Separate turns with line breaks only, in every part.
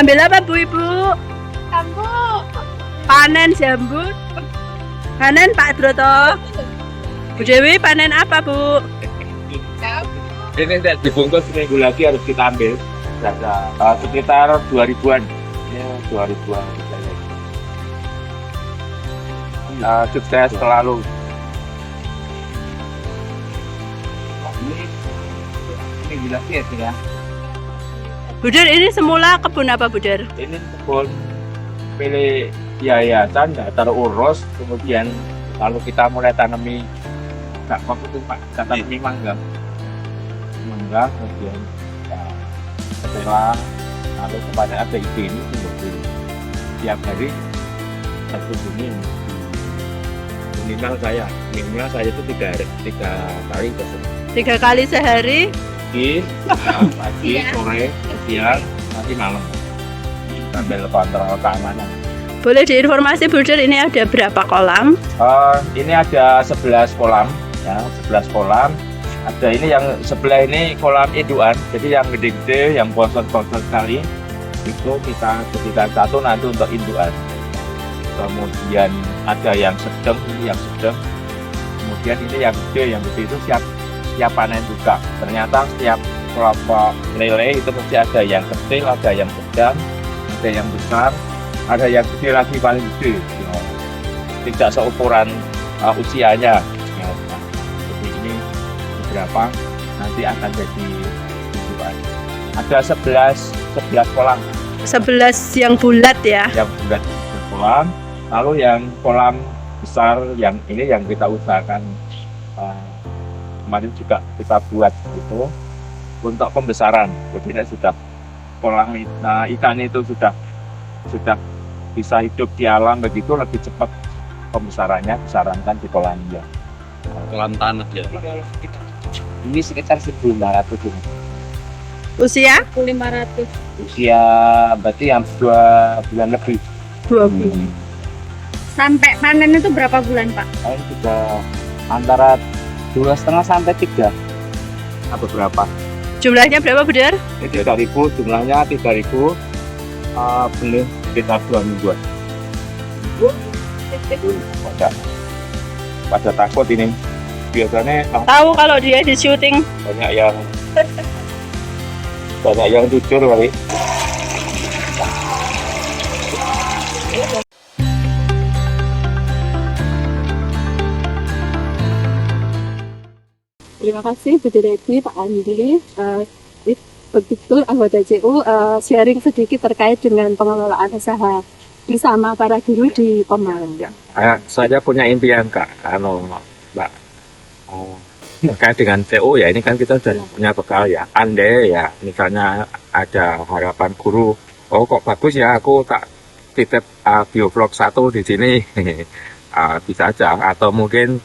Ambil apa Bu Ibu?
Jambu.
Panen jambu. Panen Pak Broto. Bu Dewi panen apa Bu?
Ini tidak dibungkus, seminggu lagi harus kita ambil. Ada sekitar 2000-an. Ini 2000-an. Sukses selalu. Ini gila sih ya.
Buder, ini semula kebun apa Buder?
Ini kebun pilih yayasan, nggak terurus, kemudian lalu kita mulai tanami nggak waktu itu Pak, kita tanami mangga, kemudian ya, setelah lalu kepada ada ide ini kemudian tiap hari satu bunyi minimal saya itu tiga kali tersebut.
3 kali sehari.
Pagi, sore, siang, nanti malam sambil kontrol keamanan.
Boleh diinformasi Buder, ini ada berapa kolam?
Ini ada 11 kolam ya, 11 kolam. Ada ini yang sebelah ini kolam indukan, jadi yang gede-gede, yang bonsor-bonsor sekali itu kita jadikan satu nanti untuk indukan. Kemudian ada yang sedang, kemudian ini yang gede itu siap panen juga. Ternyata setiap kelompok lele itu mesti ada yang kecil, ada yang sedang, ada yang besar, ada yang gede lagi paling gede. Tidak seukuran usianya. Jadi ini beberapa nanti akan jadi indukan. Ada 11 kolam.
11 yang bulat ya?
Yang bulat kolam. Lalu yang kolam besar yang ini yang kita usahakan kemarin juga kita buat itu untuk pembesaran. Jadi sudah kolam ikan itu sudah bisa hidup di alam begitu, lebih cepat pembesarannya disarankan di kolam ya.
Kolam tanah ya.
Ini sekitar 1.500 ini.
Usia?
500.
Usia berarti yang 2 bulan lebih.
2 bulan.
Sampai panen itu berapa bulan Pak?
Ini sudah antara 2,5 sampai 3. Atau berapa?
Jumlahnya berapa Buder?
3.000, jumlahnya 3.000. Beli sekitar 2 mingguan. Pada takut ini. Biasanya
Tahu kalau dia di syuting.
banyak yang jujur kali.
Terima kasih Bu Direksi, Pak Andi, betul anggota CU sharing sedikit terkait dengan pengelolaan usaha bersama para guru di Pemalang.
Saya punya impian Kak, Mbak. Terkait dengan CU ya, ini kan kita sudah punya bekal ya. Andai ya, misalnya ada harapan guru, oh kok bagus ya, aku tak titip biovlog 1 di sini, bisa aja. Atau mungkin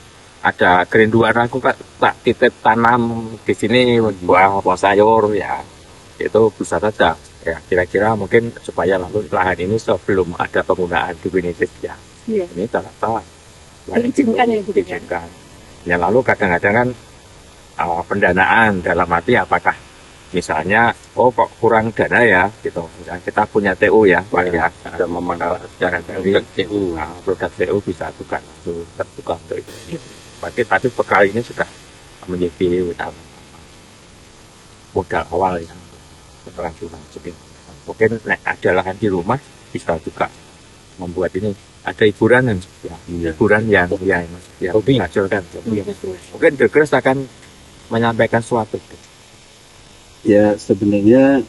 ada kerinduan aku tak titip tanam di sini buah sayur ya, itu bisa saja ya, kira-kira mungkin supaya lalu lahan ini sebelum ada penggunaan definitif ya, ini salah
Diizinkan ya, Bu?
diizinkan ya. Lalu kadang-kadang kan pendanaan dalam arti apakah misalnya oh kok kurang dana ya gitu, misalnya kita punya TU ya Pak ya, ada memandang secara dari TU, produk TU bisa bukan terbuka untuk itu. Tapi bekal ini sudah menjadi modal awal yang keberlangsungan. Mungkin ada lahan di rumah bisa juga membuat ini ada hiburan yang menghasilkan. Mungkin Dirkres akan menyampaikan suatu.
Ya sebenarnya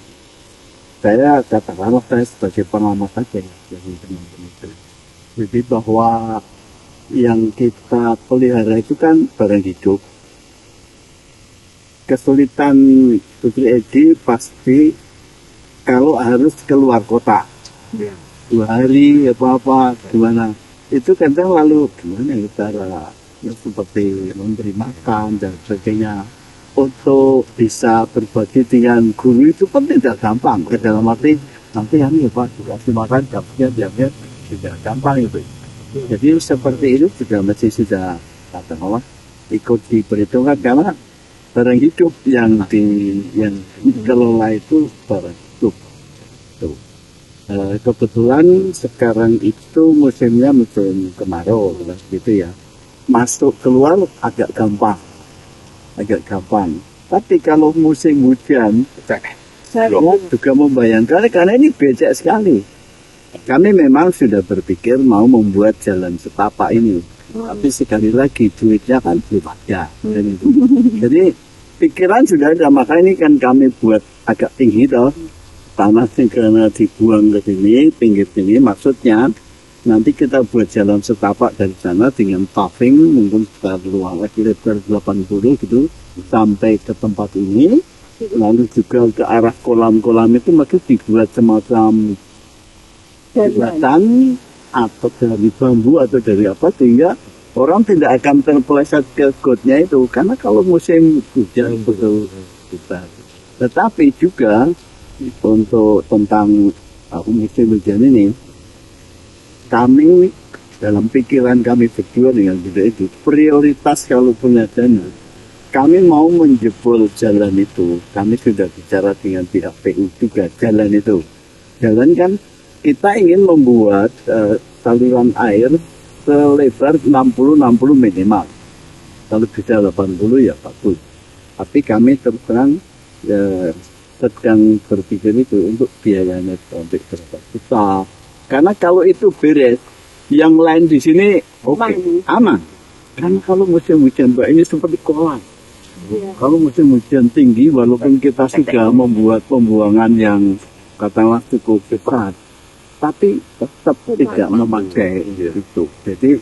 saya katakanlah saya sebagai pengamat saja ya, jadi bahwa yang kita pelihara itu kan barang hidup. Kesulitan Putri Edi pasti kalau harus keluar kota 2 hari apa gimana, itu kadang lalu gimana cara ya, seperti memberi makan dan sebagainya. Untuk bisa berbagi dengan guru itu kan tidak gampang, dalam arti nanti yang ya Pak dikasih makan jamnya tidak gampang itu. Jadi seperti itu sudah katakanlah ikut diperhitungkan, karena barang hidup yang dikelola itu barang hidup. Tuh. Kebetulan sekarang itu musimnya musim kemarau, gitu ya. Masuk keluar agak gampang. Tapi kalau musim hujan, saya juga membayangkan karena ini becek sekali. Kami memang sudah berpikir mau membuat jalan setapak ini, tapi sekali lagi duitnya kan belum ada. Jadi pikiran sudah ada, makanya ini kan kami buat agak tinggi toh. Tanahnya karena dibuang ke sini, pinggir sini, maksudnya nanti kita buat jalan setapak dari sana dengan paving mungkin sekitar luang lebar 80 gitu sampai ke tempat ini, lalu juga ke arah kolam-kolam itu maka dibuat semacam jembatan atau dari bambu atau dari apa sehingga orang tidak akan terpeleset ke gotnya itu karena kalau musim hujan betul besar. Tetapi juga untuk tentang musim hujan ini, kami dalam pikiran kami berdua dengan itu prioritas kalau punya dana, kami mau menjebol jalan itu. Kami sudah bicara dengan pihak PU juga jalan itu. Jalan kan kita ingin membuat saluran air selebar 60 minimal. Kalau bisa 80 ya bagus. Tapi kami terus terang sedang berpikir itu untuk biayanya sampai berapa juta. Karena kalau itu beres, yang lain di sini aman. Karena kalau musim hujan Mbak ini seperti kolam. Kalau musim hujan tinggi, walaupun kita sudah membuat pembuangan yang katakanlah cukup cepat, tapi tetap tidak memakai itu. Jadi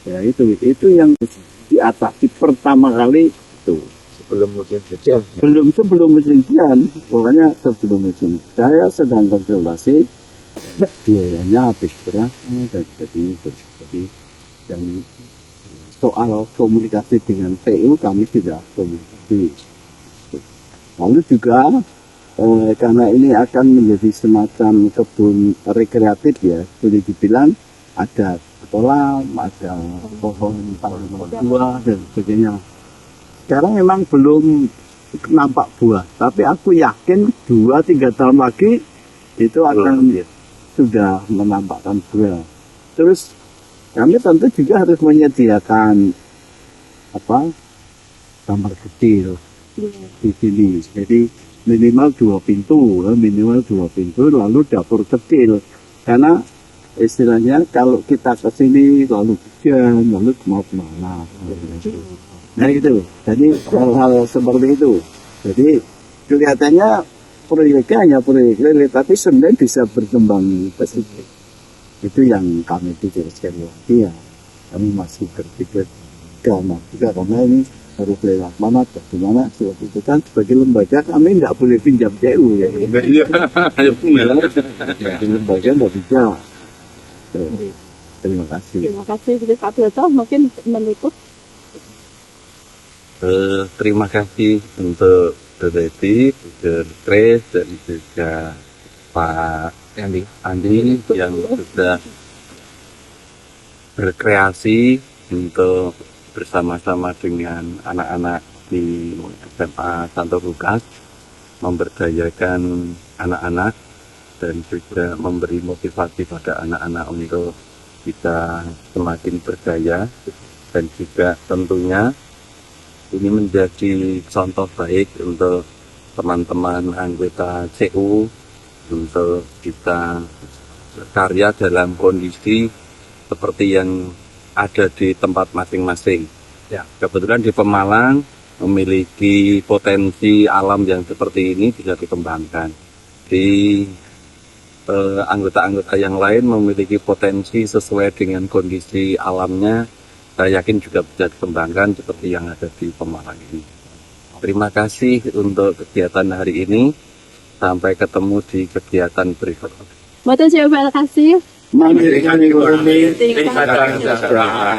ya itu yang diatasi pertama kali itu. Sebelum musim hujan, pokoknya sebelum musim. Saya sedang konsultasi, biayanya habis berapa dan soal komunikasi dengan PU kami sudah komunikasi. Lalu juga karena ini akan menjadi semacam kebun rekreatif ya, boleh dibilang ada kolam, ada pohon buah dan sebagainya. Sekarang memang belum nampak buah, tapi aku yakin 2-3 tahun lagi itu akan sudah menampakkan buah. Terus kami tentu juga harus menyediakan kamar kecil di sini. Jadi minimal 2 pintu, lalu dapur kecil. Karena istilahnya kalau kita ke sini lalu hujan, lalu mau kemana? Nah gitu. Jadi hal-hal seperti itu. Jadi kelihatannya proyeknya hanya proyek lele, tapi sebenarnya bisa berkembang positif. Itu yang kami pikir sekali lagi ya. Kami masih berpikir karena ini harus lewat mana, bagaimana, sebab itu kan sebagai lembaga kami tidak boleh pinjam CU ya. Sebagai lembaga tidak bisa. Terima kasih.
Terima kasih Pak Broto, mungkin menutup.
Terima kasih untuk Dede, Chris, dan juga Pak Andi yang sudah berkreasi untuk bersama-sama dengan anak-anak di SMA Santo Lukas memberdayakan anak-anak dan juga memberi motivasi pada anak-anak untuk bisa semakin berdaya, dan juga tentunya ini menjadi contoh baik untuk teman-teman anggota CU untuk kita berkarya dalam kondisi seperti yang ada di tempat masing-masing. Ya, kebetulan di Pemalang memiliki potensi alam yang seperti ini bisa dikembangkan. Di anggota-anggota yang lain memiliki potensi sesuai dengan kondisi alamnya, saya yakin juga bisa dikembangkan seperti yang ada di Pemalang ini. Terima kasih untuk kegiatan hari ini. Sampai ketemu di kegiatan berikutnya.
Terima kasih.
Mandiri kami tingkatan kesejahteraan.